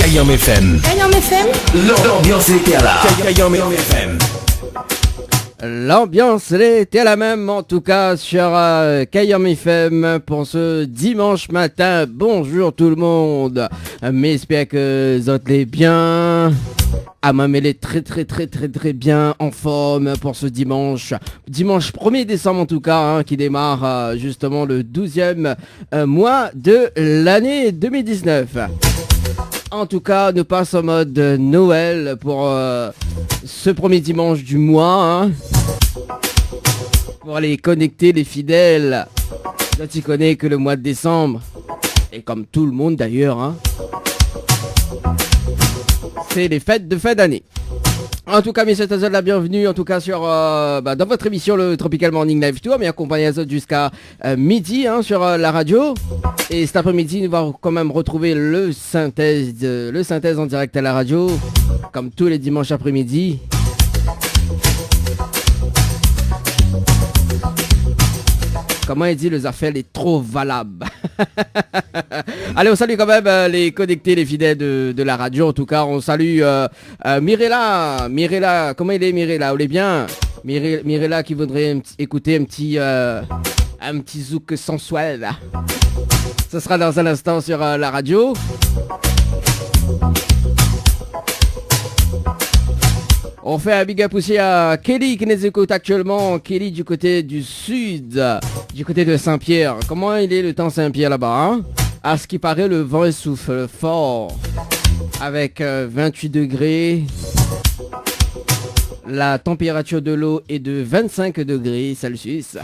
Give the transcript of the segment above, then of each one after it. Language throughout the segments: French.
Kayam FM. Kayam FM. L'ambiance était là. Kayam FM. L'ambiance était la même en tout cas sur Kayam FM pour ce dimanche matin. Bonjour tout le monde. J'espère que vous êtes bien. Elle est très bien en forme pour ce dimanche 1er décembre en tout cas, qui démarre justement le 12e mois de l'année 2019. En tout cas, nous passons en mode Noël pour ce premier dimanche du mois. Pour aller connecter les fidèles. Là, tu connais que le mois de décembre. Et comme tout le monde d'ailleurs. C'est les fêtes de fin d'année. En tout cas, messieurs, t'as la bienvenue, en tout cas sur dans votre émission le Tropical Morning Live Tour, mais accompagné à jusqu'à midi sur la radio. Et cet après-midi, nous allons quand même retrouver le synthèse en direct à la radio, comme tous les dimanches après-midi. Comment il dit, le Zafel est trop valable. Allez, on salue quand même les connectés, les fidèles de la radio. En tout cas, on salue Mirella. Mirella, comment il est Mirella? Vous l'êtes bien? Mirella qui voudrait écouter un petit zouk sensuel. Ce sera dans un instant sur la radio. On fait un big up aussi à Kelly qui nous écoute actuellement. Kelly du côté du sud, du côté de Saint-Pierre. Comment il est le temps Saint-Pierre là-bas À ce qui paraît, le vent souffle fort. Avec 28 degrés. La température de l'eau est de 25 degrés Celsius.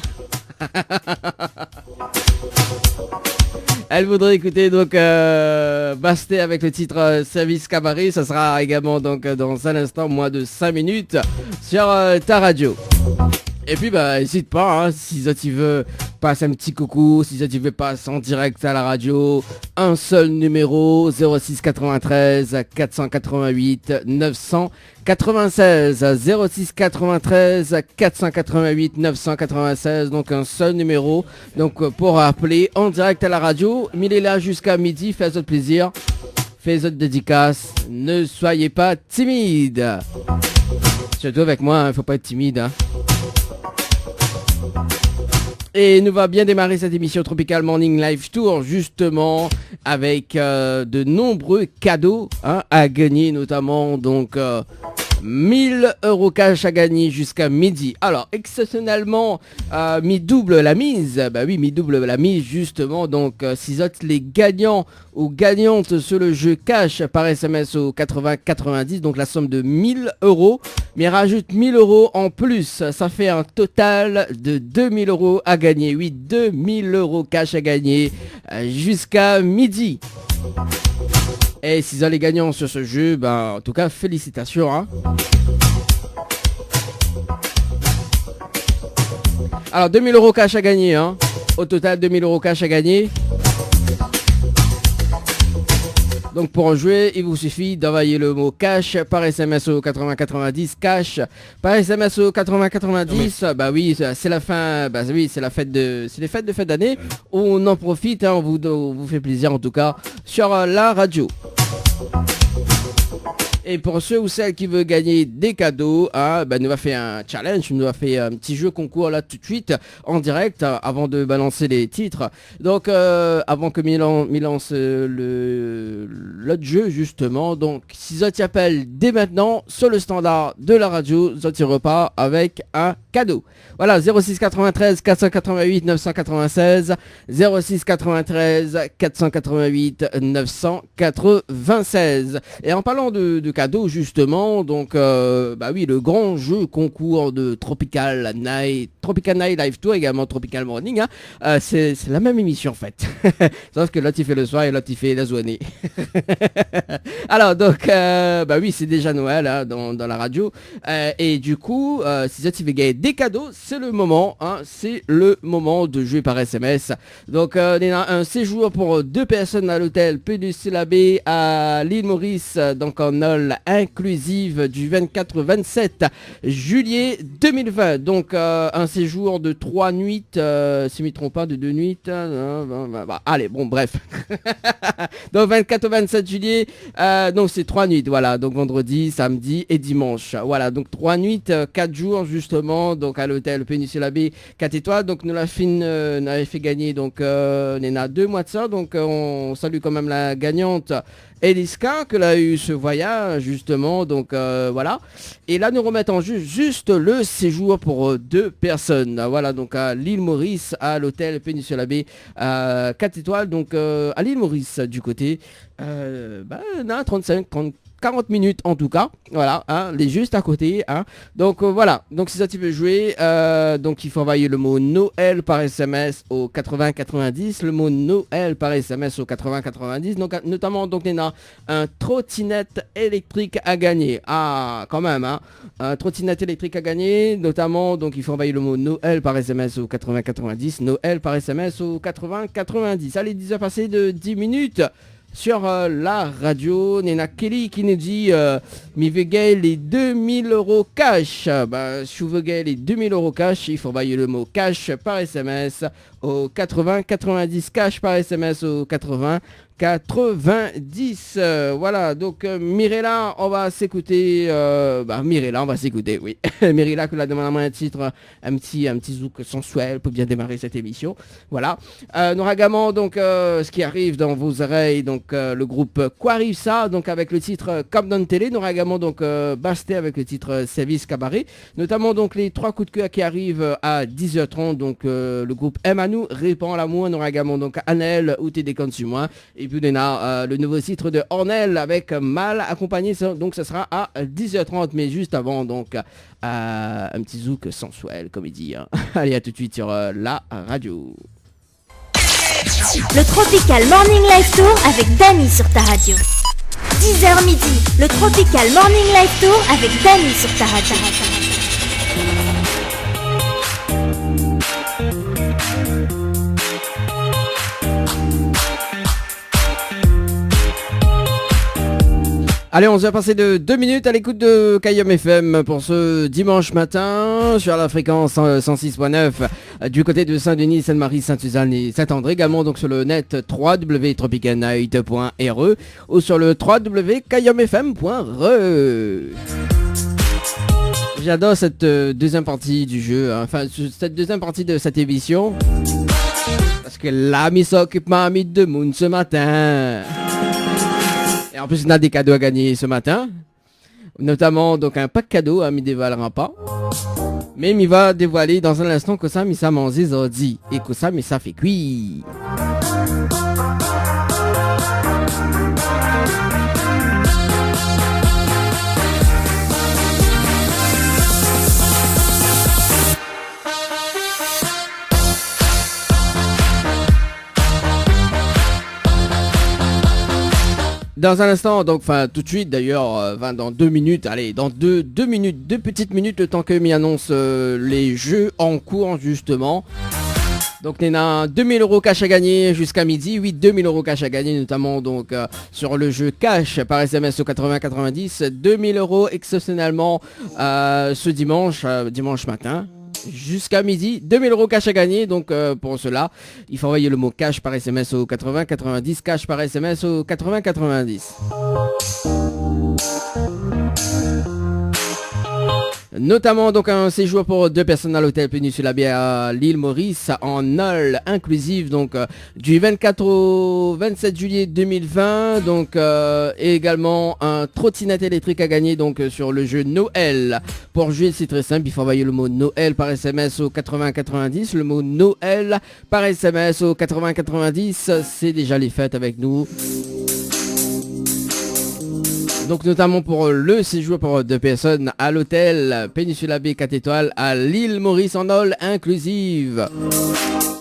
Elle voudrait écouter donc Basté avec le titre Service Cabaret. Ça sera également donc dans un instant, moins de 5 minutes sur ta radio. Et puis n'hésite pas, si tu veux passer un petit coucou, si tu veux passer en direct à la radio, un seul numéro 06 93 488 996 06 93 488 996, donc un seul numéro donc pour appeler en direct à la radio. Mais il est là jusqu'à midi, faites votre plaisir, faites votre dédicace, ne soyez pas timide. Surtout avec moi, il faut pas être timide. Et nous va bien démarrer cette émission Tropical Morning Live Tour justement avec de nombreux cadeaux à gagner, notamment donc 1000 € cash à gagner jusqu'à midi. Alors exceptionnellement mi double la mise, mi double la mise justement, donc si vous êtes les gagnants ou gagnantes sur le jeu cash par SMS au 80-90, donc la somme de 1000 €, mais rajoute 1000 € en plus, ça fait un total de 2000 € à gagner. Oui, 2000 € cash à gagner jusqu'à midi. Et si vous êtes les gagnants sur ce jeu, en tout cas félicitations. Alors 2000 € cash à gagner, au total 2000 € cash à gagner. Donc pour en jouer, il vous suffit d'envoyer le mot cash par SMS au 8090, cash par SMS au 8090. Oui, c'est la fin, c'est les fêtes de fin d'année. On en profite, on vous fait plaisir en tout cas sur la radio. Et pour ceux ou celles qui veulent gagner des cadeaux, nous va faire un challenge, nous va faire un petit jeu concours là tout de suite en direct avant de balancer les titres. Donc avant que Milan lance l'autre jeu justement. Donc si ça t'appelle dès maintenant sur le standard de la radio, ça t'y repart avec un cadeau. Voilà, 06 93 488 996 06 93 488 996. Et en parlant de cadeaux justement, donc le grand jeu concours de Tropical Night Live Tour, également Tropical Morning, c'est la même émission en fait. Sauf que là tu fais le soir et là tu fais la journée. Alors donc c'est déjà Noël dans la radio, et du coup si tu veux gagner des cadeaux, c'est le moment, c'est le moment de jouer par SMS. Donc on a un séjour pour 2 personnes à l'hôtel Péninsula Bay à l'île Maurice, donc en Nol all inclusive du 24-27 juillet 2020. Donc un séjour de 3 nuits, si je ne me trompe pas, de 2 nuits. Allez, bon, bref. Donc 24-27 juillet, donc c'est 3 nuits, voilà. Donc vendredi, samedi et dimanche. Voilà, donc 3 nuits, 4 jours justement, donc à l'hôtel Péninsula Bay 4 étoiles. Donc nous avait fait gagner donc Nena 2 mois de ça. Donc on salue quand même la gagnante Eliska que a eu ce voyage justement, donc voilà. Et là nous remettons juste le séjour pour 2 personnes. Voilà, donc à l'île Maurice, à l'hôtel Péninsula Bay 4 étoiles, donc à l'île Maurice du côté 40 minutes en tout cas, voilà, hein, les juste à côté, hein. Donc voilà, donc si ça tu veux jouer, donc il faut envoyer le mot Noël par SMS au 80-90, le mot Noël par SMS au 80-90, donc notamment donc il y a un trottinette électrique à gagner, quand même, hein, un trottinette électrique à gagner, notamment donc il faut envoyer le mot Noël par SMS au 80-90, Noël par SMS au 80-90, allez 10 heures passées de 10 minutes. Sur la radio, Nena Kelly qui nous dit mi veut gagner les 2000 € cash. Si vous voulez gagner les 2000 € cash, il faut envoyer le mot cash par SMS au 80-90, cash par SMS au 80-90. Voilà, donc Mirella, on va s'écouter. Mirella, on va s'écouter, oui. Mirella que la demande un titre, un petit zouk sensuel pour bien démarrer cette émission. Voilà. Nous également donc ce qui arrive dans vos oreilles, donc le groupe Quarissa, donc avec le titre Comme dans télé. Nous également donc Basté avec le titre Service Cabaret. Notamment donc les 3 coups de cœur qui arrivent à 10h30. Donc le groupe Emmanou répand l'amour. Nous également donc Annelle ou t'es déconne sur moi. Et puis on a le nouveau titre de Ornel avec Mal accompagné, donc ce sera à 10h30, mais juste avant donc un petit zouk sensuel comme il dit, hein. Allez, à tout de suite sur la radio. Le Tropical Morning Live Tour avec Dany sur ta radio. 10h midi, le Tropical Morning Live Tour avec Dany sur ta radio. Allez, on va passer de 2 minutes à l'écoute de KIOM FM pour ce dimanche matin sur la fréquence 106.9 du côté de Saint-Denis, Sainte-Marie, Sainte-Suzanne et Saint-André. Également donc sur le net www.tropicalnight.re ou sur le www.kiomfm.re. J'adore cette deuxième partie du jeu, hein. Enfin cette deuxième partie de cette émission, parce que l'ami s'occupe m'a mis de moon ce matin. Et en plus, on a des cadeaux à gagner ce matin. Notamment, donc, un pack cadeau, hein, il ne dévoilera pas. Mais il va dévoiler dans un instant que ça, mais ça mange des ordi. Et que ça, mais ça fait cuire. Dans un instant, donc, enfin, tout de suite d'ailleurs, dans 2 minutes, allez, dans 2 minutes, 2 petites minutes, le temps que m'y annonce les jeux en cours, justement. Donc, on a 2000 € cash à gagner jusqu'à midi, 2000 € cash à gagner, notamment, donc, sur le jeu cash par SMS au 80-90, 2000 € exceptionnellement, ce dimanche matin. Jusqu'à midi, 2000 € cash à gagner, donc pour cela, il faut envoyer le mot cash par SMS au 80-90, cash par SMS au 80-90. Notamment donc un séjour pour 2 personnes à l'hôtel Péninsula Bay à l'île Maurice en all inclusive, donc du 24 au 27 juillet 2020, donc et également un trottinette électrique à gagner donc sur le jeu Noël. Pour jouer c'est très simple, il faut envoyer le mot Noël par SMS au 80-90, le mot Noël par SMS au 80-90, c'est déjà les fêtes avec nous. Donc notamment pour le séjour pour 2 personnes à l'hôtel Péninsula Bay 4 étoiles à l'île Maurice en all inclusive.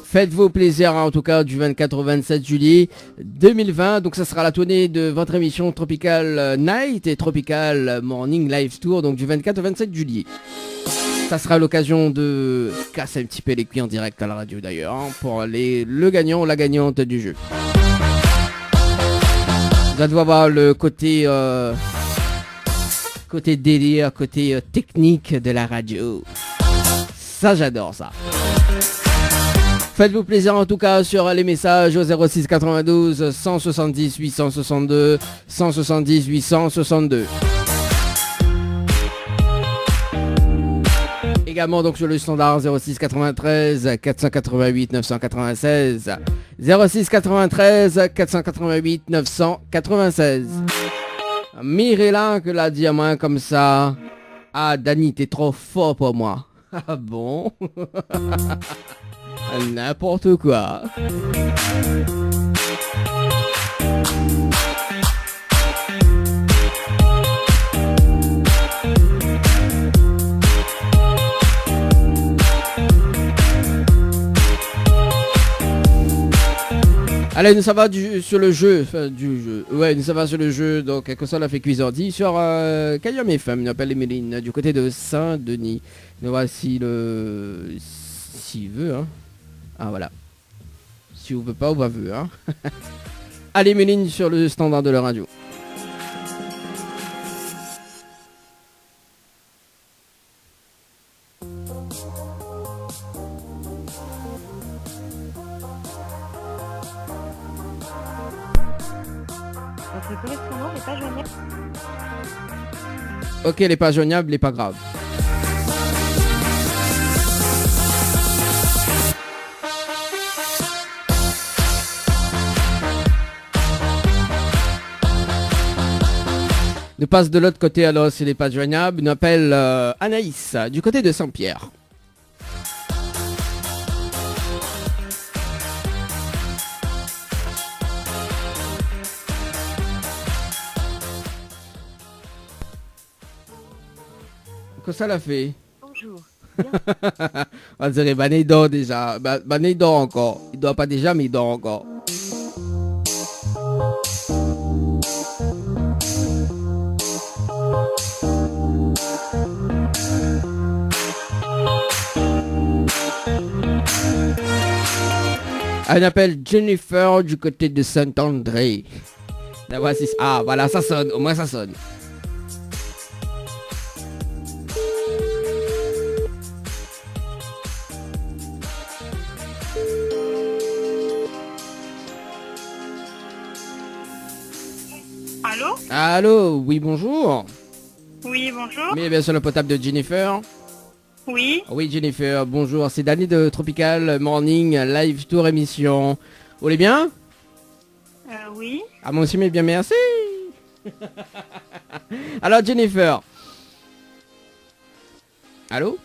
Faites-vous plaisir en tout cas du 24 au 27 juillet 2020. Donc ça sera la tournée de votre émission Tropical Night et Tropical Morning Live Tour, donc du 24 au 27 juillet. Ça sera l'occasion de casser un petit peu les cuits en direct à la radio d'ailleurs, hein, pour le gagnant ou la gagnante du jeu. Vous allez voir le côté Côté délire, côté technique de la radio. Ça, j'adore ça. Faites-vous plaisir en tout cas sur les messages au 06 92 170 862 170 862. Également donc sur le standard 06 93 488 996 06 93 488 996. Mirela que l'a dit à moi comme ça. Ah Dani, t'es trop fort pour moi. Ah bon. N'importe quoi. Allez, nous ça va sur le jeu, ouais, nous ça va sur le jeu, donc comme ça on a fait Cuisordi sur Cayum FM, nous appelle Emeline, du côté de Saint-Denis. Nous voici le... s'il veut, hein. Ah voilà. Si vous ne veut pas, on va ver, hein. Allez, Emeline sur le standard de la radio. Votre correspondant n'est pas joignable. Ok, elle n'est pas joignable, elle n'est pas grave. Nous passe de l'autre côté alors s'il n'est pas joignable. Nous appelle Anaïs du côté de Saint-Pierre. Qu'est-ce que ça l'a fait? Bonjour. On dirait Bané dort déjà. Bané dort encore. Il dort pas déjà mais il dort encore. On appelle Jennifer du côté de Saint-André. La voici. Ah voilà, ça sonne. Au moins ça sonne. Allô? Allô, oui bonjour. Oui, bonjour. Mais bien sur le potable de Jennifer. Oui. Oui Jennifer, bonjour, c'est Danny de Tropical Morning Live Tour émission. Vous allez bien? Oui. Ah moi aussi mais bien merci. Alors Jennifer. Allô?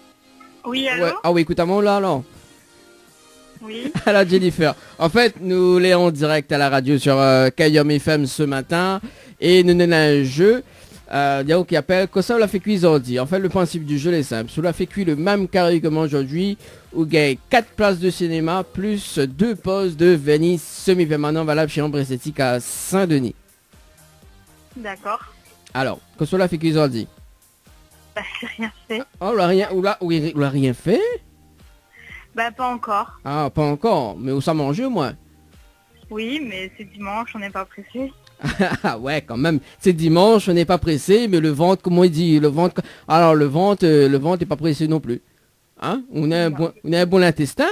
Oui, allô? Ouais. Ah oui, écoute à moi là alors. Oui. Alors Jennifer, en fait nous les en direct à la radio sur Cayum FM ce matin et nous avons un jeu. Qui appelle que ça l'a fait cuire aujourd'hui. En fait le principe du jeu est simple. Cela fait cuire le même carré comme aujourd'hui où il y a 4 places de cinéma plus 2 postes de Venise semi-permanent valable chez Ambre Esthétique à Saint-Denis. D'accord. Alors, que cela fait cuire aujourd'hui? Bah, j'ai rien fait. Oh, on l'a rien fait? Bah, pas encore. Ah, pas encore. Mais où ça mange au moins? Oui, mais c'est dimanche, on n'est pas pressé. Ah ouais, quand même. C'est dimanche, on n'est pas pressé, mais le ventre, comment il dit? Le ventre, alors le ventre n'est pas pressé non plus. Hein? On a un bon intestin?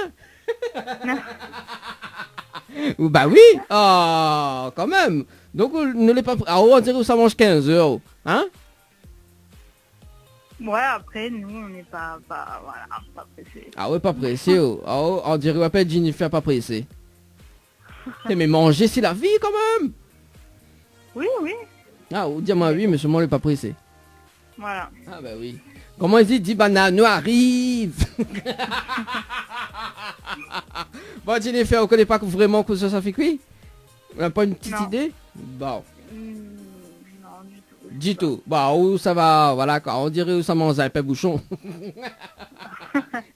Ou bah oui. Ah, quand même. Donc ne l'est pas. Ah, on dirait que ça mange 15 €. Hein? Ouais, après, nous, on n'est pas pressé. Ah ouais, pas pressé. Oh. Ah, oh, on dirait pas Jennifer pas pressé. Mais manger, c'est la vie quand même. Oui, oui. Ah, dis-moi oui, mais seulement on n'est pas pressé. Voilà. Ah bah oui. Comment il dit? Dis banane, nous arrive. Bon, Jennifer, on connaît pas vraiment que ça fait cuire? On n'a pas une petite idée? Bon. Non, du tout. Du tout. Bah, où ça va, voilà, quoi. On dirait où ça mange un peu bouchon.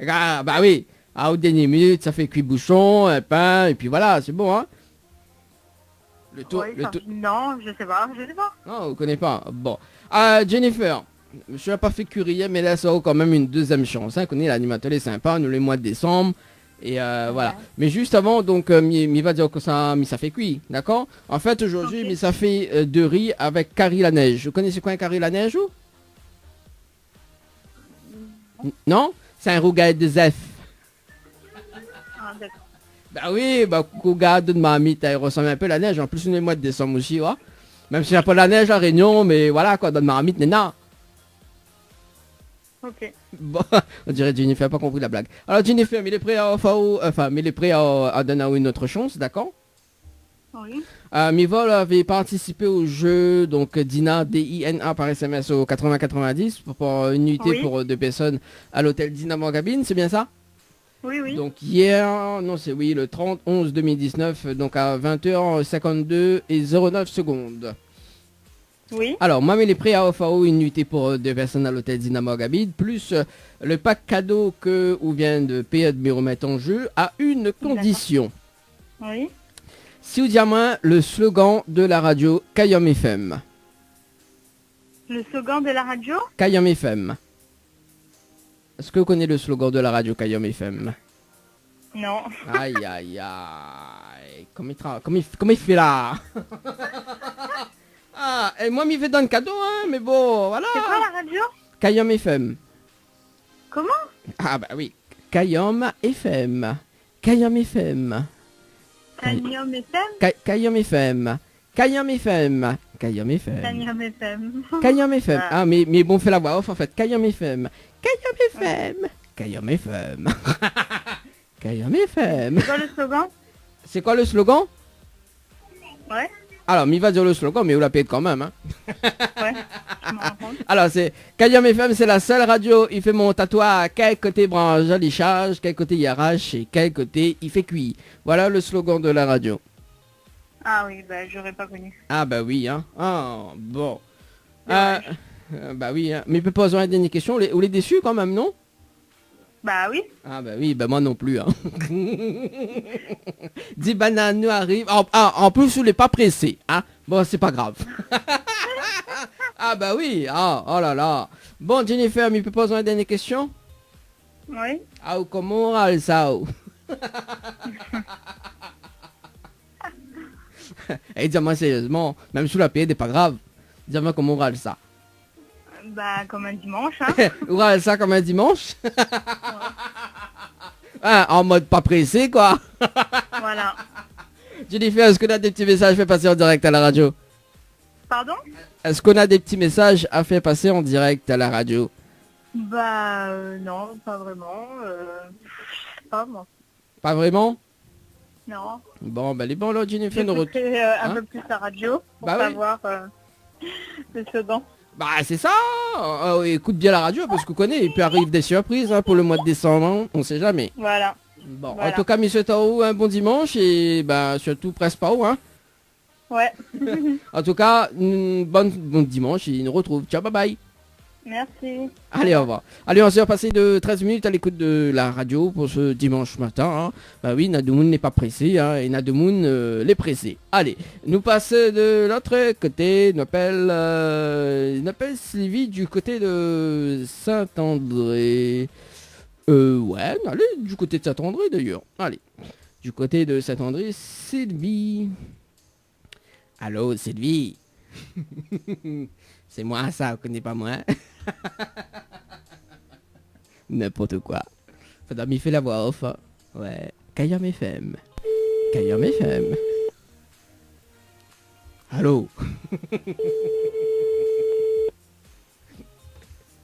Ah, bah oui. Ah, au dernier minute, ça fait cuire bouchon, un pain, et puis voilà, c'est bon, hein? Le tour, Ouais, non, je sais pas. Non, on connaît pas. Bon. Jennifer, je n'ai pas fait cuire, mais là, ça a quand même une deuxième chance. Hein. Connaît l'animateur est sympa, nous les mois de décembre. Et voilà. Mais juste avant, donc, il va dire que ça fait cuire, d'accord? En fait, aujourd'hui, ça fait de riz avec curry la neige. Vous connaissez quoi un curry la neige ou? Non, c'est un rougail de Zef. Ah, d'accord. Bah oui, bah rougail de mamie, il ressemble un peu à la neige. En plus, on est le mois de décembre aussi, ouais. Même s'il n'y a pas de la neige à Réunion, mais voilà quoi, dans ma marmite, nena. Ok. Bon, on dirait Jennifer n'a pas compris la blague. Alors Jennifer, mais il est prêt à mais il est prêt à donner une autre chance, d'accord? Oui. Mivol avait participé au jeu, donc Dina, D-I-N-A par SMS au 80-90 pour une nuitée Oui. pour 2 personnes à l'hôtel Dynamo Cabine, c'est bien ça? Oui, oui. Donc hier, non c'est oui, le 30-11-2019, donc à 20h52 et 09 secondes. Oui. Alors, moi, il est prêt à offrir une nuitée pour 2 personnes à l'hôtel Dynamo Gabide, plus le pack cadeau que ou vient de payer de me remettre en jeu, à une condition. Oui. Si vous dites à moi le slogan de la radio Kayom FM. Le slogan de la radio? Kayom FM. Est-ce que vous connaissez le slogan de la radio Kayom FM? Non. Aïe, aïe, aïe. Comment il fait là? Ah, et moi, m'y fait dans le cadeau, hein, mais bon, voilà. C'est quoi la radio? Kayom FM. Comment? Ah bah oui, Kayom FM. Kayom FM. Tanium FM? Kayom FM. Kayom FM. Kayom FM. Tanium FM. Kayom FM. Ah. Ah mais bon, fait la voix off en fait. Kayom FM. Kayom FM. Kayom FM. Kayom FM. C'est quoi le slogan? C'est quoi le slogan? Ouais. Alors, m'y va dire le slogan, mais vous la payez quand même, hein. Ouais. Je m'en rends compte. Alors, c'est Kayom FM, c'est la seule radio. Il fait mon tatouage à quel côté branche les charges, quel côté il arrache et quel côté il fait cuit. Voilà le slogan de la radio. Ah oui, bah j'aurais pas connu. Ah bah oui, hein. Ah, bon. Dommage. Bah oui, hein. Mais peut pas poser une dernière question. Vous les déçus quand même, non? Bah oui. Ah bah oui, bah moi non plus, hein. 10 bananes nous arrivent. En plus, vous l'êtes pas pressé, hein. Bon, c'est pas grave. Ah bah oui, ah, oh là là. Bon, Jennifer, mais peut poser une dernière question? Oui. Ah, ou comment on râle ça? Et dis-moi sérieusement, même sous la paix, c'est pas grave. Dis-moi comment on râle ça. Bah comme un dimanche, hein. On râle ça comme un dimanche. Ah, en mode pas pressé, quoi. Voilà. Jennifer, est-ce qu'on a des petits messages à faire passer en direct à la radio? Pardon? Est-ce qu'on a des petits messages à faire passer en direct à la radio? Bah non, pas vraiment. Pas moi. Pas vraiment? Non. Bon, bah les bons là, Jennifer nous retrouve. J'écouterai un Hein? peu plus la radio pour Bah oui. savoir le slogan. Bah c'est ça. Écoute bien la radio parce que vous connaissez, il peut arriver des surprises hein, pour le mois de décembre, hein, on sait jamais. Voilà. Bon, Voilà. en tout cas, monsieur Tao, un bon dimanche et bah surtout presse pas haut, hein. Ouais. En tout cas, bon dimanche et nous retrouve. Ciao, bye bye. Merci. Allez, au revoir. Allez, on s'est repassé de 13 minutes à l'écoute de la radio pour ce dimanche matin. Hein. Bah oui, Nademoun n'est pas pressé, hein, et Nademoun l'est pressé. Allez, nous passons de l'autre côté. Nous appelle Sylvie du côté de Saint-André. Ouais, allez, du côté de Saint-André d'ailleurs. Allez, du côté de Saint-André, Sylvie. Allô, Sylvie. C'est moi ça, vous connaissez pas moi? N'importe quoi. Faudra m'y faire la voix off. Hein. Ouais. Kayom FM. Kayom FM. Allô?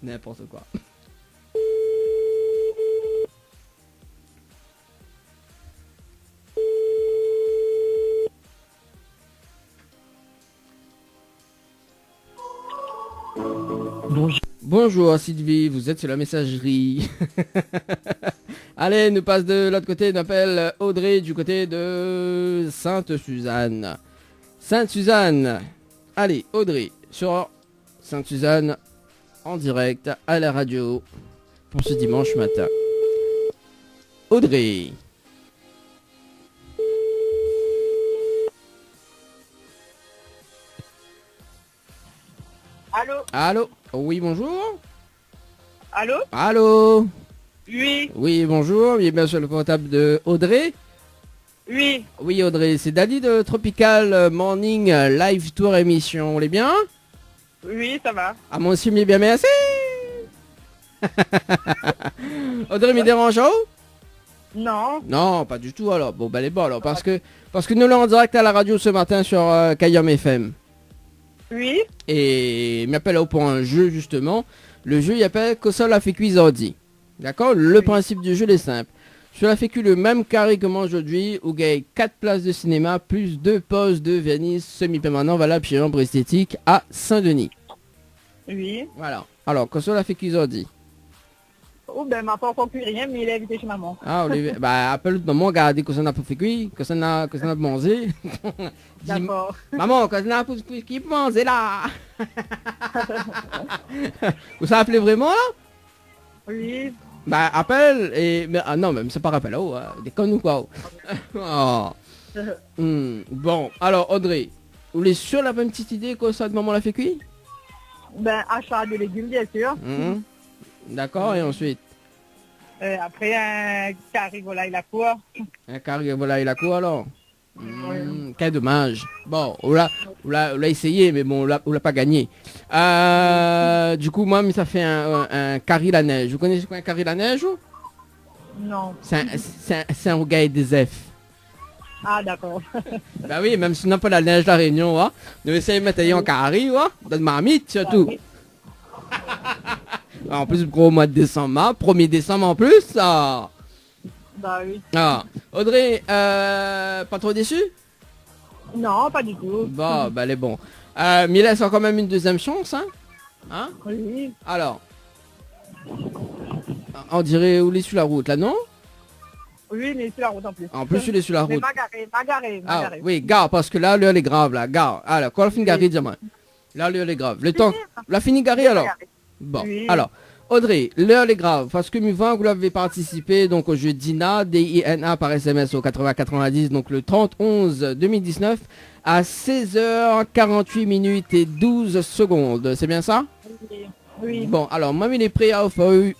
N'importe quoi. Bonjour Sylvie, vous êtes sur la messagerie. Allez, nous passe de l'autre côté, on appelle Audrey du côté de Sainte-Suzanne. Sainte-Suzanne. Allez, Audrey, sur Sainte-Suzanne, en direct à la radio, pour ce dimanche matin. Audrey. Allô? Allô? Oui, bonjour. Allô? Allô? Oui. Oui, bonjour, bienvenue sur le portable de Audrey. Oui. Oui, Audrey, c'est Dali de Tropical Morning Live Tour émission. On est bien? Oui, ça va. Ah, moi aussi, mais bien, merci. Audrey, me dérange oh? Non. Non, pas du tout alors. Bon, ben les bon alors. Parce que nous l'avons en direct à la radio ce matin sur Kayam FM. Oui. Et il m'appelle pour un jeu justement. Le jeu il appelle Kosa la Fécu Zordi. D'accord. Le principe du jeu est simple. Sur la Fécu le même carré que moi aujourd'hui, où il y a 4 places de cinéma plus 2 postes de vernis semi-permanent valables chez Ambre Esthétique à Saint-Denis. Oui. Voilà. Alors, Kosa la Fécu Zordi. Oh, ben, m'a pas encore cuit rien, mais il est invité chez maman. Ah, Olivier, bah appelle maman, regardez que ça n'a pas fait cuire, que ça n'a mangé. Dis, D'accord. maman, que ça n'a pas fait cuire, manger là. Vous ça appelez vraiment là? Oui. Bah appelle et mais ah non même c'est pas rappel oh, des connes ou quoi? Oh. Bon alors Audrey, vous voulez sûr la même petite idée que ça de maman l'a fait cuire? Ben, achat de légumes, bien sûr. D'accord et ensuite? Après, un carré volaille la cour. Un carré volaille la cour alors? Quel dommage. Bon, on l'a essayé, mais bon, on l'a pas gagné. Du coup, moi, ça fait un carré la neige. Vous connaissez quoi un carré la neige? Non. C'est un regard des F. Ah, d'accord. Bah oui, même si on n'a pas la neige la Réunion, hein, nous essayons de mettre en carré, hein, dans le marmite surtout. En plus, gros mois de décembre, 1er décembre en plus, ça. Bah oui. Ah. Audrey, pas trop déçu? Non, pas du tout. Bon, bah elle est bon. Mais il laisse quand même une deuxième chance, hein? Hein? Oui. Alors. On dirait où il est sur la route, là, non? Oui, mais sur la route en plus. En plus, il est sur la Mais route. magaré. Ah, oui, gare, parce que là, l'heure est grave, là, gare. Alors, quand on finit garé, dis-moi. Là, l'heure est grave. Le temps. La fini garé, alors? Bon, Oui. alors. Audrey, l'heure est grave, parce que vous l'avez participé donc au jeu DINA, DINA par SMS au 8090, donc le 30-11-2019 à 16h48 minutes et 12 secondes. C'est bien ça? Oui. Bon, alors moi, il est prêt à offrir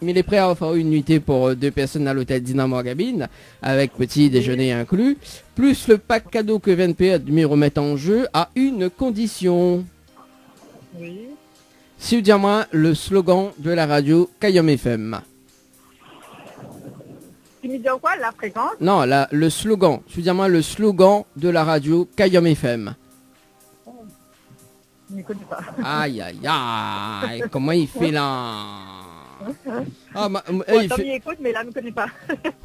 une nuitée pour 2 personnes à l'hôtel Dynamo à Gabine, avec petit déjeuner inclus, plus le pack cadeau que VNP me remet en jeu à une condition. Oui. Si vous dites moi le slogan de la radio Kayam FM. Tu me dis quoi, la fréquence? Non, le slogan. Si vous dites moi le slogan de la radio Kayam FM. Je ne connais pas. Aïe, aïe, aïe. Comment il fait là? Ah, Bon, il Tom, fait... il écoute, mais là, il ne connaît pas.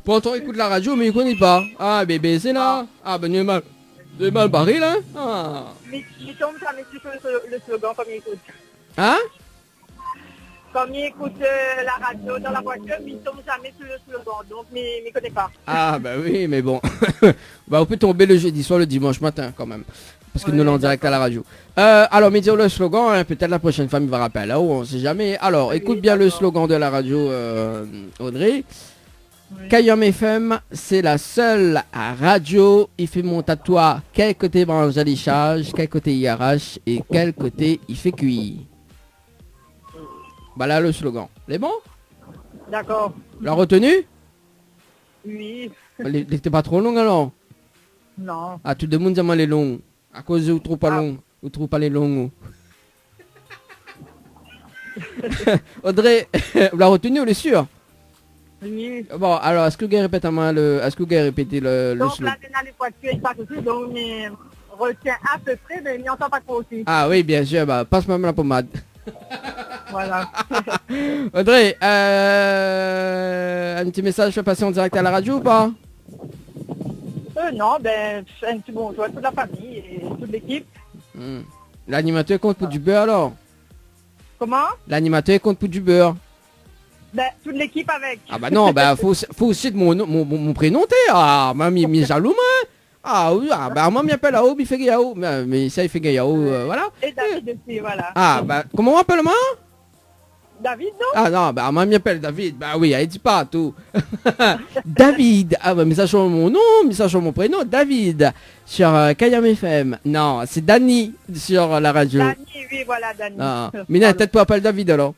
Pourtant, il écoute la radio, mais il connaît pas. Ah, bébé, c'est là. Ah, ben, il est mal barré, là. Ah. Mais il tombe jamais sur le slogan comme il écoute. Hein? Comme il écoute la radio dans la voiture, mais il tombe jamais sur le slogan, donc il ne connaît pas. Ah, bah oui, mais bon. Bah, on peut tomber le jeudi soir, le dimanche matin, quand même. Parce que nous l'en direct à la radio. Alors, mais dire le slogan, hein, peut-être la prochaine fois, il va rappeler là-haut, on sait jamais. Alors, écoute bien le slogan de la radio, Audrey. Oui. Kayam FM, c'est la seule radio. Il fait monter à toi quel côté branche à lichage, quel côté il arrache et quel côté il fait cuire. Bah là, le slogan. C'est bon? D'accord. La retenue? Oui. Elle était pas trop longue alors? Non. Ah, tout le monde dit moi les longs. À cause de ou trop pas long. Ou trop pas les longs. Audrey, vous la retenue, on est sûr? Oui. Bon, alors, est-ce que vous avez répété le Donc slogan? là, dans les voitures, il passe aussi, donc il retient à peu près, mais il n'entend pas trop aussi. Ah oui, bien sûr, bah, passe-moi la pommade. Voilà. Audrey, un petit message fait passer en direct à la radio ou pas? Non, ben, un petit bonjour à toute la famille et toute l'équipe. L'animateur compte pour du beurre alors? Comment? L'animateur compte pour du beurre. Ben, toute l'équipe avec. Ah bah non, bah faut aussi de mon prénom t'es. Ah, mamie, mi jaloux moi. Ah oui, ah bah moi m'appelle Ao, il fait Gayao. Mais ça il fait Gayao, voilà. Et David aussi, voilà. Ah bah comment on appelle moi? David, non? Ah non, bah moi m'appelle David. Bah oui, elle dit pas tout. David. Ah bah mais ça change mon nom, mais ça change mon prénom, David. Sur Kayam FM. Non, c'est Dani sur la radio. Dani, oui, voilà, Dani. Ah, mais non, peut-être pas appeler David alors.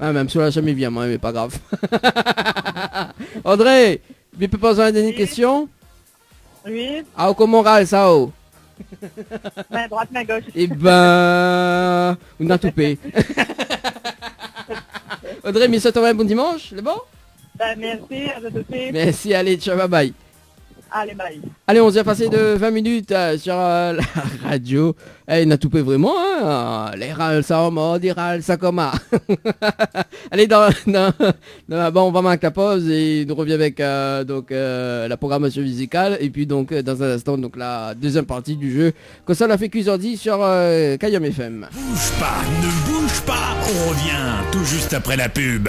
Ah, même si on l'a jamais vu, moi, mais pas grave. André, tu peux poser une dernière question? Oui, Ah, comment on râle ça, oh? main droite, main gauche. Eh ben, on a tout payé. Audrey, mais ça t'envoie un bon dimanche, c'est bon? Ben, merci, à tout de suite. Merci, allez, ciao, bye bye. Allez, bye. Allez, on vient passer de 20 minutes sur la radio. Il n'a tout fait vraiment, hein. Les râles, ça en mode, les râles, ça comme Allez, bon, on va marquer la pause et nous revient avec la programmation musicale. Et puis donc, dans un instant, donc la deuxième partie du jeu. Comme ça, on a fait Cuisordi sur Kayam FM. Bouge pas, ne bouge pas, on revient tout juste après la pub.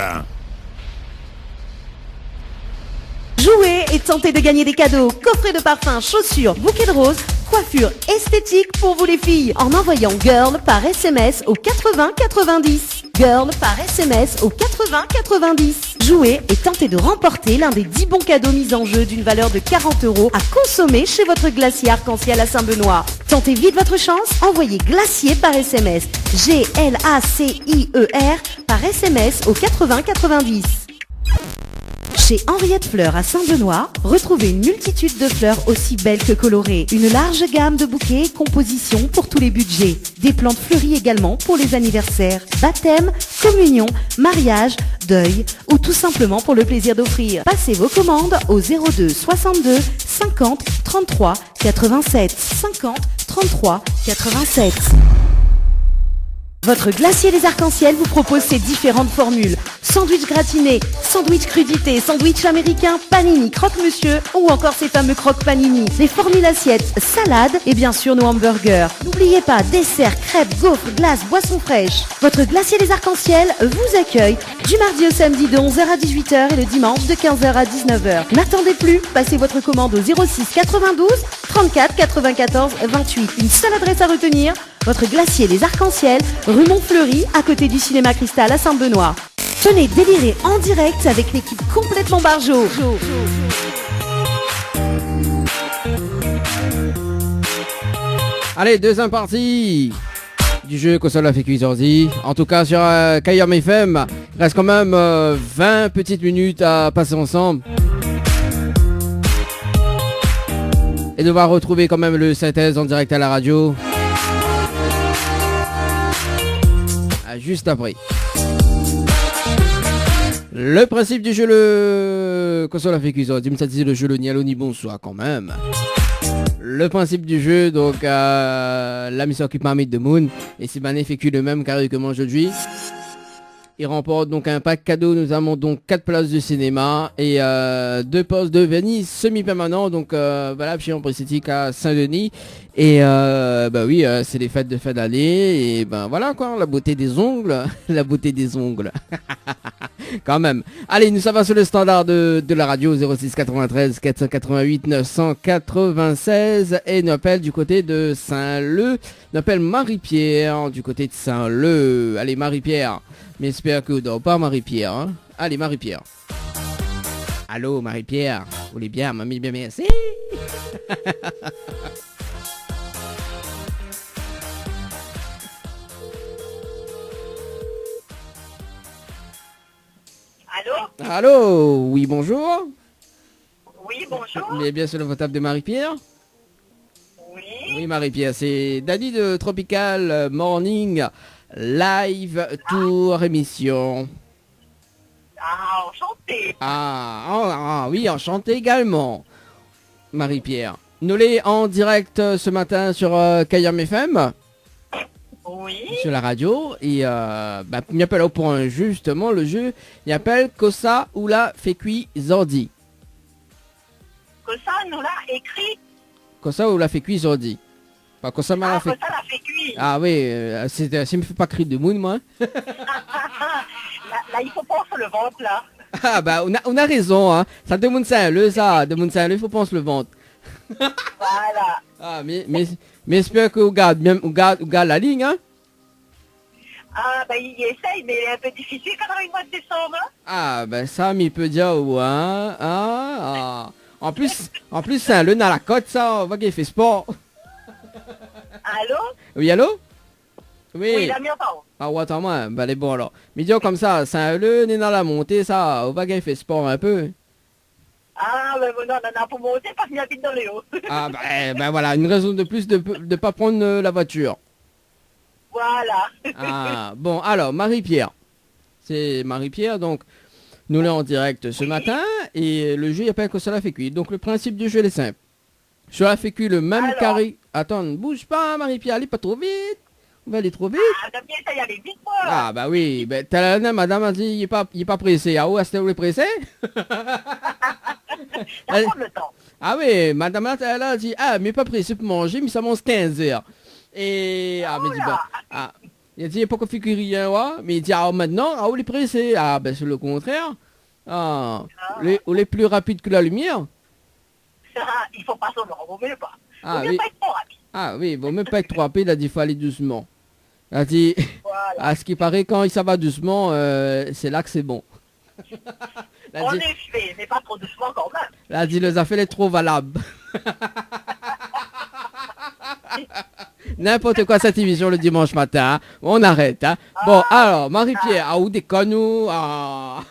Jouez et tentez de gagner des cadeaux, coffrets de parfums, chaussures, bouquets de roses, coiffure esthétique pour vous les filles en envoyant GIRL par SMS au 80 90. GIRL par SMS au 80 90. Jouez et tentez de remporter l'un des 10 bons cadeaux mis en jeu d'une valeur de 40 € à consommer chez votre glacier arc-en-ciel à Saint-Benoît. Tentez vite votre chance, envoyez glacier par SMS, GLACIER par SMS au 80 90. Chez Henriette Fleurs à Saint-Benoît, retrouvez une multitude de fleurs aussi belles que colorées. Une large gamme de bouquets et compositions pour tous les budgets. Des plantes fleuries également pour les anniversaires, baptêmes, communions, mariages, deuil ou tout simplement pour le plaisir d'offrir. Passez vos commandes au 02 62 50 33 87 50 33 87. Votre glacier des arcs-en-ciel vous propose ces différentes formules. Sandwich gratiné, sandwich crudité, sandwich américain, panini, croque-monsieur ou encore ces fameux croque-panini. Les formules assiettes, salades et bien sûr nos hamburgers. N'oubliez pas, dessert, crêpes, gaufres, glaces, boissons fraîches. Votre glacier des arcs-en-ciel vous accueille du mardi au samedi de 11h à 18h et le dimanche de 15h à 19h. N'attendez plus, passez votre commande au 06 92 34 94 28. Une seule adresse à retenir, votre glacier des arcs-en-ciel, rue Montfleury, à côté du cinéma Cristal à Saint-Benoît. Venez délirer en direct avec l'équipe complètement Barjo. Allez, deuxième partie du jeu console fait Cuisordi. En tout cas sur Kayam FM, il reste quand même 20 petites minutes à passer ensemble. Et de devoir retrouver quand même le synthèse en direct à la radio. Juste après. Le principe du jeu, le console fait Cuisordi, me dit le jeu le nialo ni bonsoir quand même. Le principe du jeu, donc la mission qui permet de Moon et si Mané fait le même carré que moi aujourd'hui. Il remporte donc un pack cadeau. Nous avons donc 4 places de cinéma et 2 postes de Venise semi-permanent. Donc voilà, chez Emprécétique à Saint-Denis. Et oui, c'est les fêtes de fin d'année. Et ben voilà quoi, la beauté des ongles. La beauté des ongles. Quand même. Allez, nous sommes sur le standard de la radio 06 93 488 996. Et nous appelle du côté de Saint-Leu. Nous appelle Marie-Pierre du côté de Saint-Leu. Allez Marie-Pierre. Mais j'espère que vous dort pas Marie-Pierre. Hein. Allez Marie-Pierre. Allô Marie-Pierre. Vous voulez bien, mamie, bien merci. Allô? Allô, oui bonjour. Oui, bonjour. Vous êtes bien sur le portable de Marie-Pierre? Oui. Oui Marie-Pierre, c'est Danny de Tropical Morning Live Tour émission. Ah, enchanté. Oui, enchanté également. Marie-Pierre. Nous l'est en direct ce matin sur Kayam FM. Oui. Sur la radio. Et il appelle pour un jeu, justement, le jeu, il appelle Kosa Oula Fekui Zordi. Kosa nous l'a écrit. Kosa Oula Fekui Zordi. Pas Kosa Mala Kosa l'a fait cuire. Ah oui, ça me fait pas crier de moon, moi. Là, il faut penser le ventre, là. Ah on a raison, hein. Ça demande Saint-Leu, ça. Demande Saint-Leu, il faut penser le ventre. Voilà. Ah, mais j'espère que vous gardez la ligne, hein. Ah, il essaye, mais il est un peu difficile quand on a le mois de décembre. Ah, ça, il peut dire, ouais, hein. En plus, Saint-Leu, dans la côte, ça, on va qu'il fait sport. Allô? Oui, allô? Oui, la mienne, pardon. Ah, ouais, attends, moi, elle est bon, alors. Mais disons comme ça, Saint-Leu, n'est dans la montée, ça, on va qu'il fait sport un peu. Ah, non, pour monter, parce qu'il habite dans les hauts. Ah, voilà, une raison de plus de pas prendre la voiture. Voilà. Ah, bon, alors, Marie-Pierre, C'est Marie-Pierre, donc nous l'avons en direct ce matin et le jeu, il n'y a pas que cela fait cuire. Donc le principe du jeu il est simple. Cela fait cuire le même Alors. carré. Attends, ne bouge pas Marie-Pierre, allez pas trop vite. On va aller trop vite. Ah, t'as bien essayé d'aller vite, moi. Ah bah oui, ben, madame a dit il est pas pressé. Ah où est-ce que vous êtes pressé? Ça prend le temps. Ah oui, madame elle a dit ah mais pas pressé pour manger, mais ça mange 15 heures. Et mais dit ben, il a dit pas qu'on fait cuire rien, ouais. Mais il dit ah maintenant, ah où est pressé? Ah ben c'est le contraire. Ah, on est plus rapide que la lumière. Il faut pas s'en vaut mieux pas. Ah Vaut mieux oui. pas être trop rapide. Ah oui, il vaut même pas être trop rapide, il a dit faut aller doucement. Il a dit Voilà. à ce qui paraît quand ça va doucement, c'est là que c'est bon. Il a En dit, effet, mais pas trop doucement quand même. il a dit les affaires est trop valables. N'importe quoi cette émission le dimanche matin, hein. On arrête. Hein. Bon, alors, Marie-Pierre, ah, où déconne-nous ah.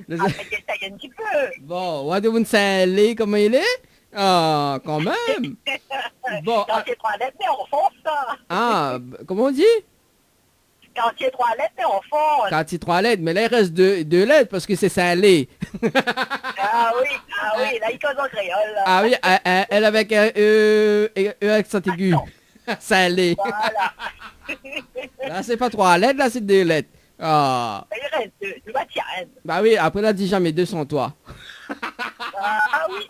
Mais essaye un petit peu. Bon, what do you say, comment il est? Ah, quand même. Bon, Quand c'est 3 lettres, mais on fonce ça. comment on dit? Quand c'est 3 lettres, mais on fonce. Quand il 3 lettres, mais là il reste 2 lettres parce que c'est salé. Ah oui, là il cause en créole. Là. Ah oui, elle avec un E accent aigu. Salé. Voilà. Là c'est pas 3 lettres, là c'est 2 lettres. Ah. Il reste 2, tu vas tiens. Bah oui, après là dit jamais 2 sans toi. Ah oui,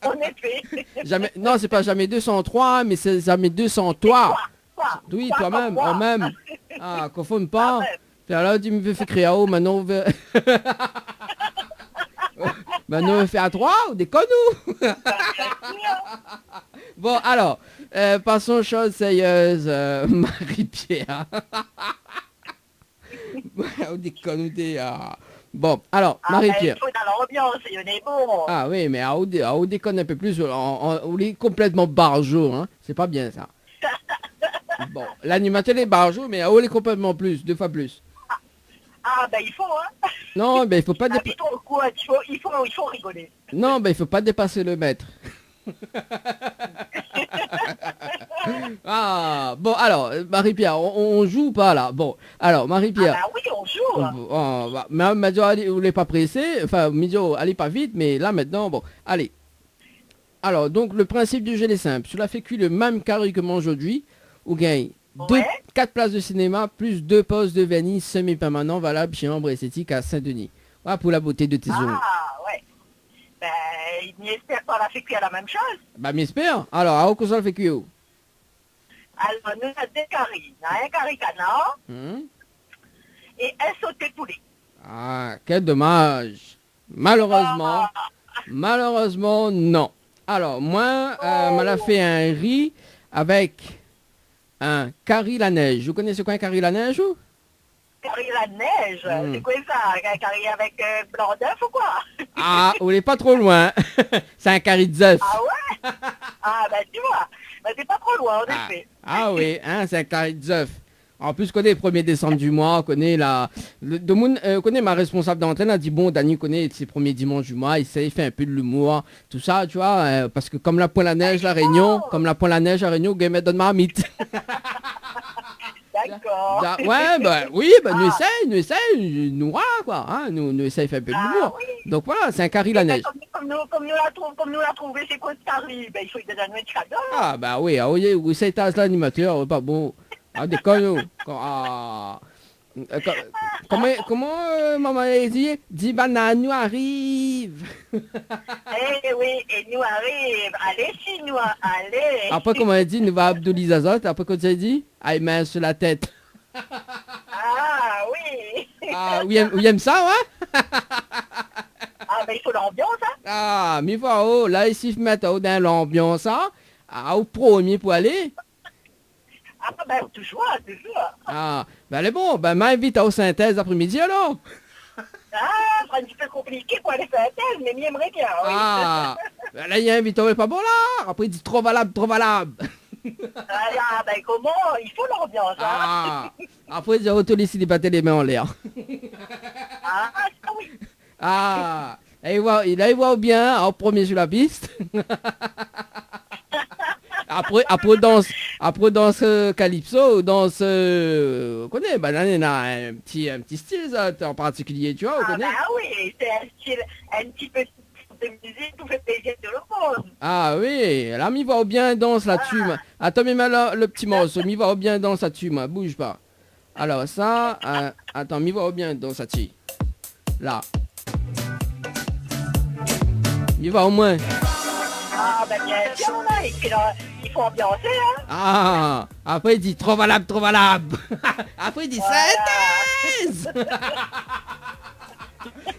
en effet. Jamais, non, c'est pas jamais 203, mais c'est jamais 200 toi. Quoi? Oui, Quoi, toi-même, quoi? moi-même. Ah, confonde pas. Toi-même. Puis là, tu me fais créer à haut, maintenant on veut... Maintenant on fait à 3 ou des conneaux. Bon, alors, passons aux choses sérieuses, Marie-Pierre. Ou des conneaux, Bon, alors, Marie-Pierre. Il faut dans l'ambiance, il y en est bon. Ah oui, mais à haut déconne un peu plus, on est complètement barjot, hein. C'est pas bien ça. Bon, l'animateur est barjot, mais à haut est complètement plus, 2 fois plus. Ah ben il faut, hein. Non, ben il faut pas Habite au coin, il faut rigoler. Non, ben il faut pas dépasser le mètre. Ah, bon, alors, Marie-Pierre, on joue ou pas là? Bon, alors, Marie-Pierre. Ah bah oui, on joue. Mais Madio, vous n'êtes pas pressé, enfin, Madio, allez pas vite, mais là maintenant, bon, allez. Alors, donc, le principe du jeu est simple. Cela fait cuire le même carré que moi aujourd'hui, ou gagne 4 places de cinéma, plus 2 postes de vernis semi-permanent valables chez Ambre Esthétique à Saint-Denis. Voilà pour la beauté de tes ongles. Ah ouais. Ben, il espère qu'on a fait cuire la même chose. Bah, m'espère. Alors, à quoi ça le fait cuire? Alors, nous avons des caries. Un carré canard et un sauté poulet. Ah, quel dommage. Malheureusement, non. Alors, moi, m'en a fait un riz avec un curry la neige. Vous connaissez quoi un curry la neige ou? Curry la neige, c'est quoi ça? Un curry avec blanc d'œuf ou quoi? Ah, vous n'êtes pas trop loin. C'est un curry d'œuf. Ah ouais? Ah ben tu vois, ben, c'est pas trop loin en effet. Ah oui, hein, c'est un curry d'œuf. En plus, je connais le 1er décembre du mois, on connaît connaît ma responsable d'antenne, elle a dit, bon, Dany connaît ses premiers dimanches du mois, il fait un peu de l'humour, tout ça, tu vois, parce que comme la pointe la neige, la Réunion, Game donne marmite. D'accord. Ouais, bah oui, bah nous essaye, nous quoi, hein, nous essaye faire un peu de l'humour. Oui. Donc voilà, c'est un curry la neige. Comme nous l'a trouvé, c'est quoi ce curry? Ben il faut déjà nous mettre cadeau. Ah bah oui, vous savez, t'as l'animateur, pas bon. Ah, des conneries. Comment maman a dit? 10 bananes nous arrivent. Eh oui, et nous arrive. Allez, si nous, allez. Après, comment elle dit, nous va Abdouli Zazot. Après, quand elle dit, ah, il main sur la tête. Ah oui. Ah, oui, aime ça, ouais? Ah ben il faut l'ambiance, hein. Ah, mais voilà, oh, là, ici, je mets dans l'ambiance, hein. Ah, au premier pour aller. Ah ben toujours. Ah, ben elle est bon, ben m'invite au synthèse après-midi alors. Ah, c'est un petit peu compliqué pour aller faire un tel, mais j'aimerais bien, oui. Ah, ben là il y a un invité, pas bon là. Après il dit trop valable. Ah ben comment? Il faut l'ambiance, hein. Ah, après il dit auto les célibataires les mains en l'air. Ah, ça oui. Ah, il voit bien, en premier sur la piste. après danse calypso, danse, on connaît, banane a un petit style ça, en particulier, tu vois, on Ah connaît. bah oui, c'est un style, un petit peu de musique qui fait plaisir de le monde. Ah oui, là, mi va bien danse là-dessus. moi. Attends, mais là, le petit morceau, mi va bien danse là-dessus, moi, bouge pas. Alors ça, attends, mi va bien danse là-dessus. Là. Mi va au moins. Ah bah bien sûr, là, il faut ambiancer, hein. Ah, après il dit trop valable, trop valable. Après il dit synthèse.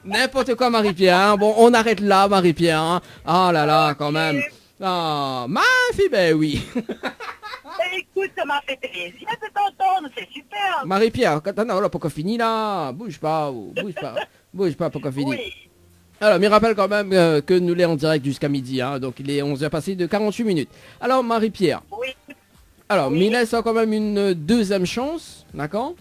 N'importe quoi Marie-Pierre, hein. Bon on arrête là Marie-Pierre, hein. Ah là là quand même. Ah, ma fille, ben oui. Écoute, ça m'a fait plaisir de t'entendre, c'est super. Marie-Pierre, attends, là, pourquoi fini là? Bouge pas, bouge pas, pourquoi fini? Oui, Alors, me rappelle quand même que nous l'est en direct jusqu'à midi, hein, donc il est 11h passé de 48 minutes. Alors, Marie-Pierre, oui. alors, Oui. me laisse quand même une deuxième chance, d'accord?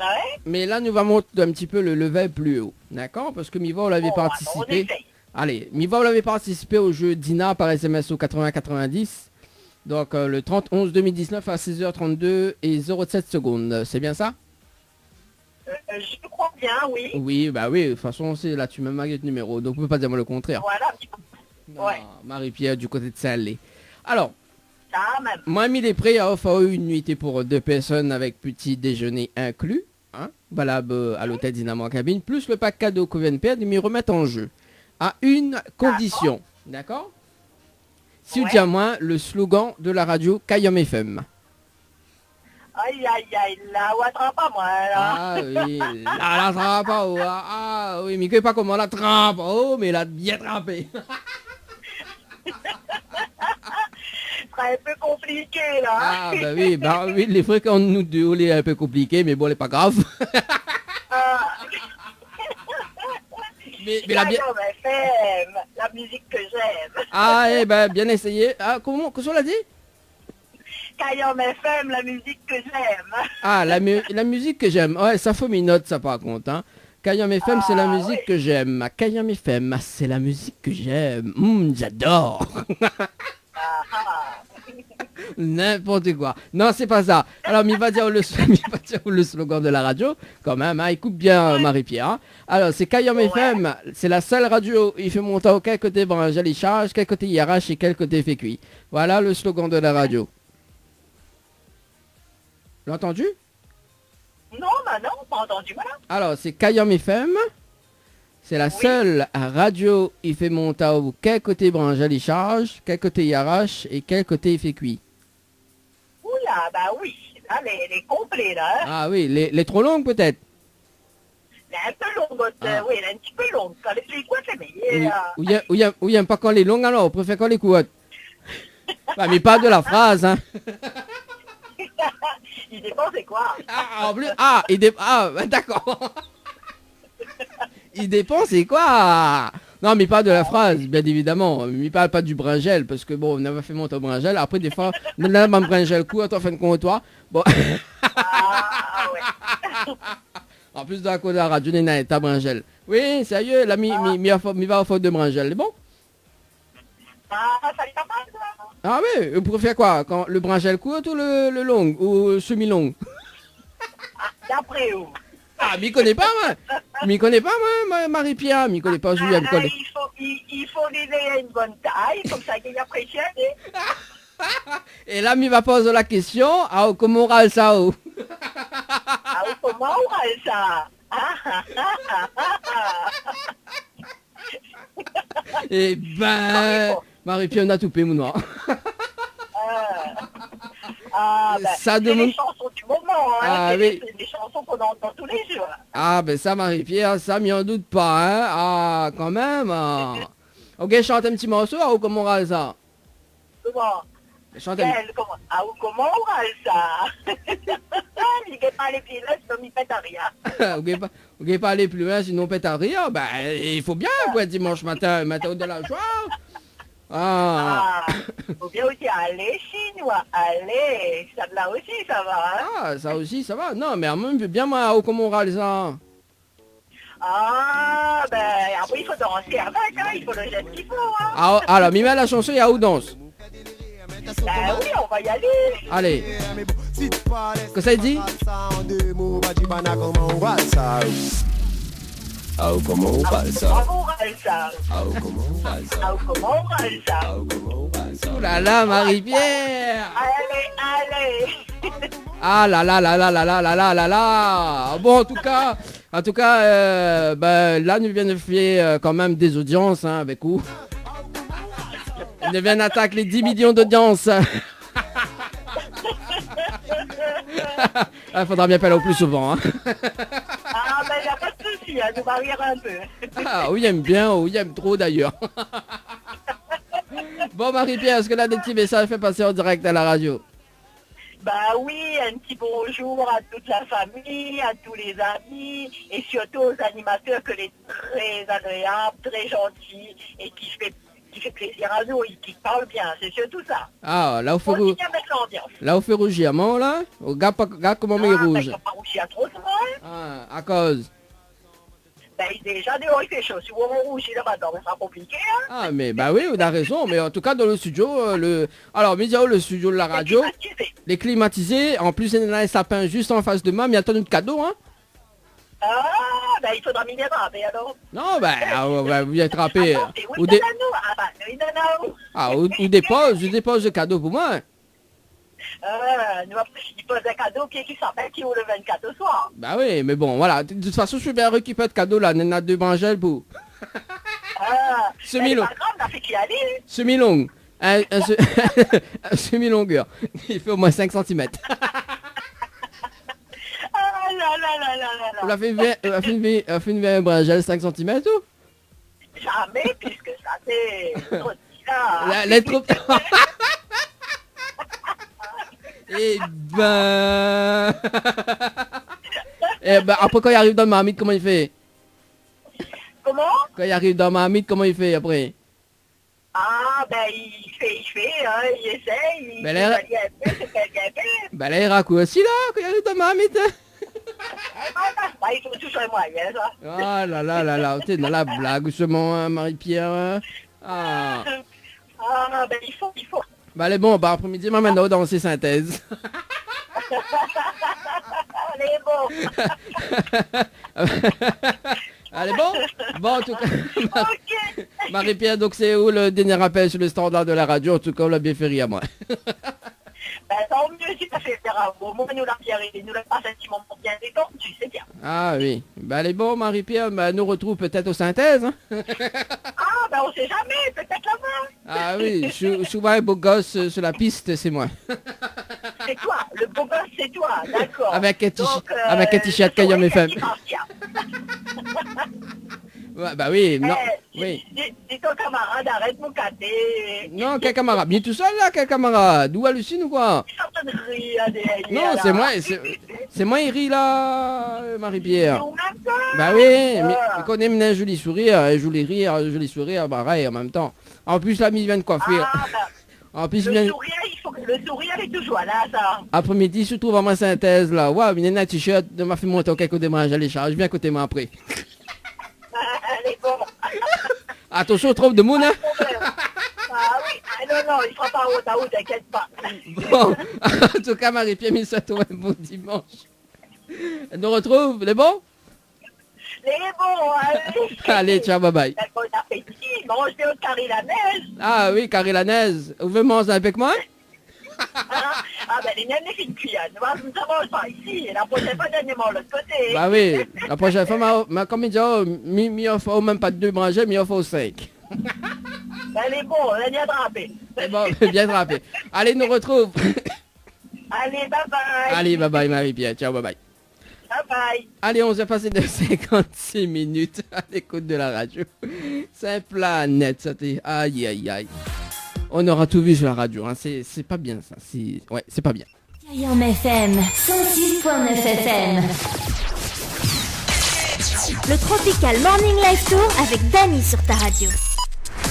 Ouais. Mais là, nous va monter un petit peu le level plus haut, d'accord? Parce que Miva, on l'avait Bon, alors, on participé. essaye. Allez, Miva, on l'avait participé au jeu Dina par SMS au 80-90. Donc, le 30-11-2019 à 16h32 et 07 secondes. C'est bien ça? Je crois bien, oui. Oui, bah oui, de toute façon, c'est là, tu m'as marqué le numéro, donc on peut pas dire moi le contraire. Voilà, un petit peu. Ouais. Ah, Marie-Pierre du côté de Saint-Lé. Alors, Ça même. moi, mis les prêts à offrir une nuitée pour 2 personnes avec petit déjeuner inclus, hein, valable à l'hôtel Dynamo en cabine, plus le pack cadeau qu'on vient de perdre, mais remettre en jeu. À une condition, d'accord? Si vous Ouais. dites à moi le slogan de la radio Kayam FM. Aïe, aïe, aïe, là, on attrape pas, moi, là. Ah oui, la trappe, oh, ah oui, mais que pas comment la trappe, oh, mais la bien trappé. Ce sera un peu compliqué, là. Ah bah oui, les fréquents de nous deux, il est un peu compliqué, mais bon, c'est pas grave. Ah. mais la bien... Kayam FM, la musique que j'aime. Ah, eh ben, bien essayé. Ah, qu'est-ce qu'on l'a dit? Kayam FM, la musique que j'aime. Ah, la musique que j'aime. Ouais, ça faut mes notes, ça par contre. Hein. Kayam FM, c'est la musique ouais. que j'aime. Kayam FM, c'est la musique que j'aime. J'adore. Ah, ah. N'importe quoi. Non, c'est pas ça. Alors, il va dire le slogan de la radio, quand même. Hein. Écoute bien, Marie-Pierre. Hein. Alors, c'est Kayam FM. C'est la seule radio. Il fait monter au quel côté branche, les charges, quel côté il arrache et quel côté il fait cuit. Voilà le slogan de la radio. L'as entendu? Non, bah non, pas entendu, voilà. Alors, c'est Kayam FM. C'est la seule radio il fait monter au quel côté branche les charges, quel côté il arrache et quel côté il fait cuit. Oula, bah oui. Là, elle est complète, là. Hein. Ah oui, les trop longues peut-être. Elle est un peu longue, Ah. oui, elle est un petit peu longue. Quand les plus courtes, c'est Oui, meilleur. ou y a pas quand les longues alors, on préfère quand les courtes. Bah, mais pas de la phrase, hein. Il dépend, c'est quoi? Ah, en plus, d'accord. Il dépend, c'est quoi? Non, mais pas de la phrase, bien évidemment. Mais parle pas du bringel, parce que bon, on avait fait monter au bringel. Après, des fois, on a un bringel court, en fin de compte, toi. Bon. Ah, ouais. En plus de la côte de la radio, on a un bringel. Oui, sérieux, là, mi va au faute de bringel, c'est bon? Ah, ça lui pas mal, ça. Ah oui, vous préférez quoi? Quand, le bringel court ou le long? Ou semi-long? Ah, d'après où? Ah, m'y connais pas, moi. M'y connais pas, moi, Marie-Pierre. M'y connais pas, Julien. Il faut l'aider à une bonne taille, comme ça qu'il apprécie. Et là, m'y va poser la question. Ah, comment moral ça, oh? Ah, comment on va ça? Eh ben, Marie-Pierre, on a tout payé, mon noir. Ah, ben, Ça c'est demande- les chansons du moment, hein. Ah, c'est oui. les chansons qu'on entend tous les jours. Ah, ben ça, Marie-Pierre, ça, m'y en doute pas, hein. Ah, quand même. Ah. Ok, chante un petit morceau, ah, ou comment moral ça? Comment? Chante un... Comment? Ah, comment on va ça? Il n'est pas les pieds là, sinon il pète à rien. Ok, pas aller plus loin, sinon on pète à rire. Ben, il faut bien, quoi, dimanche matin de la joie. Ah. Ah, faut bien aussi aller chinois, allez, ça de là aussi, ça va, hein? Ah, ça aussi, ça va. Non, mais en même bien, moi, au comment moral ça? Ah, ben, après il faut danser avec, hein, il faut le geste qu'il faut, hein? Ah, alors, m'y met la chanson, il y a où danse? Ben oui, on va y aller. Allez. Que ça dit? Comment on parle ça? Comment on râle ça? Comment on parle ça? Comment on râle ça? Comment on parle ça? Oh là là, Marie-Pierre. Allez. Ah là là là là là là là là là là. Bon, en tout cas, ben, là, nous venons de faire quand même des audiences hein, avec vous. On vient d'attaquer les 10 millions d'audience. Il faudra bien parler au plus souvent. Hein. Ah ben y a pas de souci, hein, nous varier un peu. Ah, oui, aime bien, oui, aime trop d'ailleurs. Bon, Marie-Pierre, est-ce que là, des petits messages fait passer en direct à la radio? Bah oui, un petit bonjour à toute la famille, à tous les amis et surtout aux animateurs que les très agréables, très gentils et qui fait plaisir à nous et qui parlent bien, c'est surtout ça. Ah, là, au feu On rouge. vient mettre l'ambiance. Là, au feu rougir, là? Au gars comment il est Ah, rouge. ben, pas rougir trop souvent, hein. Ah, à cause. Ben déjà dehors il fait chaud, si on rougit là-bas, ça sera compliqué, hein. Ah, mais bah oui, on a raison. Mais en tout cas, dans le studio, alors, Média, le studio de la radio, Climatisé. les climatisés. En plus, il y a un sapin juste en face de moi, mais il y a tant de cadeaux, hein? Ah, ben il faudra m'y déraper alors. Non, bah, vous y attrapez. Attends, c'est Ou oui, des, nous. Ah bah, oui, non. ah, ou dépose le cadeau pour moi. Nous il pose un cadeau qui s'appelle qui ouvre le 24 au soir. Bah oui, mais bon, voilà. De toute façon, je suis bien récupéré de cadeau, là. Nena de Bangel pour. Ah, Semi-long. ben, c'est pas grave, on a fait qui aller. Semi-longue. Un semi-longueur. Il fait au moins 5 cm. Ah là là là là là On là. a fait une Bangel 5 cm ou? Jamais, puisque ça c'est trop là. Les troupes. Eh ben... Eh ben, après quand il arrive dans ma marmite, comment il fait? Comment? Quand il arrive dans ma marmite, comment il fait après? Ah ben il fait, hein, il essaye, il Ben, fait là- pas bien fait, c'est pas bien fait. Ben là, il raconte aussi là, quand il arrive dans ma marmite. Bah, il faut toujours les moyens, ça. Ah là là là là, t'es dans la blague justement, hein, Marie-Pierre. Hein. Ah. Ah ben il faut. Ben allez bon, bah après-midi, maintenant dans ces synthèses. Allez bon. Allez bon? Bon, en tout cas, Ok. Marie-Pierre, donc c'est où le dernier appel sur le standard de la radio? En tout cas, on l'a bien fait rire à moi. Ben tant mieux si ça fait faire un beau moment, nous l'a bien aidé, nous l'a pas un petit moment bien détendu, c'est bien. Ah oui. Ben allez bon, Marie-Pierre, ben, nous retrouve peut-être aux synthèses. Hein. Ah ben on sait jamais, peut-être là-bas. Ah oui, souvent un beau gosse sur la piste, c'est moi. C'est toi, le beau gosse c'est toi, d'accord. Avec un Donc, t-shirt Cayenne oui, FM. c'est qui partir. Ouais, bah oui, non, oui. Dis ton camarade, arrête mon cadet. Non, quel camarade? Bien tout seul là, quel camarade? D'où hallucine ou quoi? Ils sont en train de rire derrière, Non, là. c'est moi, il rit là, Marie-Pierre. Nous, même pas. Bah oui, mais il connaît un joli sourire, un joli sourire, pareil en même temps. En plus, là, il vient de coiffer. Ah, ben, En plus, il le vient... sourire, le sourire est toujours là, ça. Après-midi, il se trouve à ma synthèse là. Waouh, il y a un t-shirt, il m'a fait monter quelques démarches à l'écharge. Viens à côté moi après. Allez, bon. Attention, trop de monde, hein? Ah oui, ah, non, il sera pas haut à haut, t'inquiète pas. Bon, en tout cas, Marie-Pierre, il souhaite un bon dimanche. Elle nous retrouve, les bons? Les bons, allez. Allez, ciao, bye bye. Bon appétit, mange bien au carré la neige. Ah oui, Carré la neige. Vous voulez manger avec moi? Ah ben les neines, les filles de cuillère, nous ne mange pas ici, et la prochaine fois, donnez-moi l'autre côté. Bah oui, la prochaine fois, comme il dit, mi offre même pas 2 manger, mi offre 5. Allez, bon, on a bien drapé. C'est bon, bien drapé. Allez, nous retrouve. Allez, bye bye. Allez, bye bye, Marie-Pierre. Ciao, bye bye. Bye bye. Allez, on s'est passé de 56 minutes à l'écoute de la radio. C'est planète, ça t'est... Aïe, aïe, aïe. On aura tout vu sur la radio, hein. C'est pas bien, ça. Ouais, c'est pas bien. Cayenne FM 106.9 FM. Le Tropical Morning Live Tour avec Dany sur ta radio.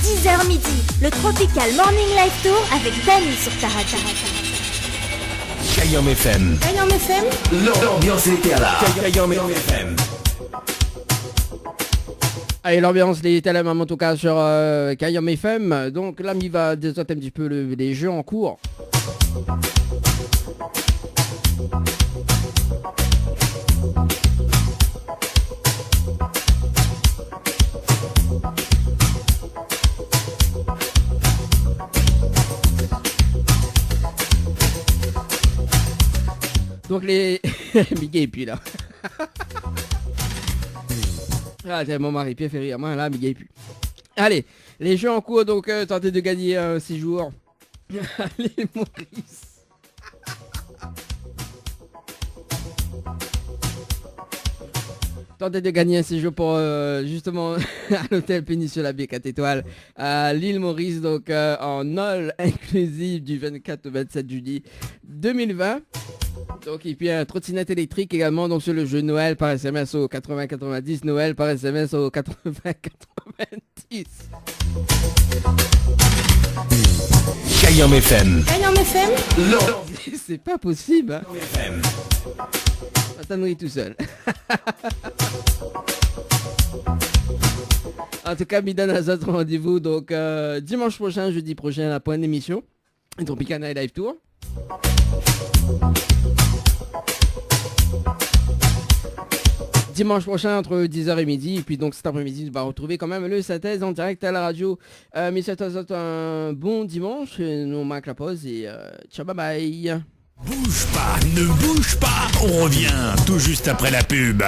10h midi, le Tropical Morning Live Tour avec Dany sur ta radio. Cayenne FM. Cayenne FM. L'ambiance était là. Cayenne FM. Allez, l'ambiance est tellement en tout cas sur Cayenne FM. Donc là, il va désoter un petit peu les jeux en cours. Donc les... Miguel et puis là. Ah, tiens, mon mari fait rire. Moi là, Miguel et puis. Allez, les jeux en cours, donc tentez de gagner un séjour. Allez, Maurice. Tentez de gagner un séjour pour justement à l'hôtel Péninsula Bay 4 étoiles à l'île Maurice, donc en all inclusive du 24 au 27 juillet 2020. Donc et puis un trottinette électrique également donc sur le jeu Noël par SMS au 80-90, Noël par SMS au 80-90. Kayam FM. Kayam FM. C'est pas possible hein. Attends, tout seul. En tout cas, Midan a notre rendez-vous donc dimanche prochain, jeudi prochain, à la point d'émission. Tropicana et Live Tour. Dimanche prochain entre 10h et midi. Et puis donc cet après-midi, on va retrouver quand même le synthèse en direct à la radio. Mais c'est un bon dimanche. Nous marque la pause et ciao, bye bye. Bouge pas, ne bouge pas, on revient tout juste après la pub.